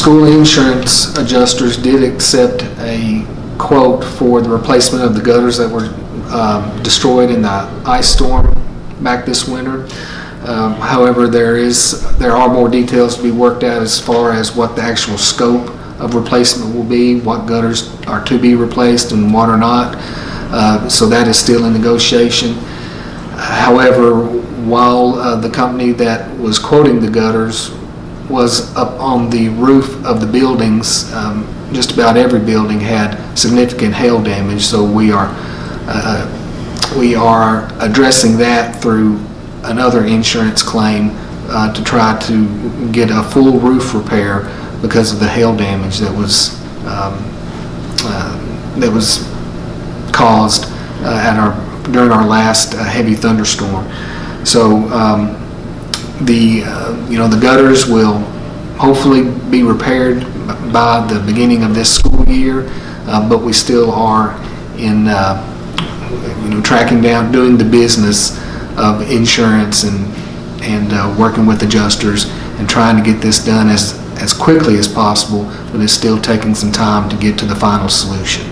school insurance adjusters did accept a quote for the replacement of the gutters that were destroyed in the ice storm back this winter. However, there are more details to be worked out as far as what the actual scope of replacement will be, what gutters are to be replaced and what are not. So that is still in negotiation. However, while the company that was quoting the gutters was up on the roof of the buildings, just about every building had significant hail damage, so we are addressing that through another insurance claim to try to get a full roof repair because of the hail damage that was caused during our last heavy thunderstorm. So the gutters will hopefully be repaired by the beginning of this school year, but we still are in tracking down, doing the business of insurance and working with adjusters and trying to get this done as quickly as possible, but it's still taking some time to get to the final solution.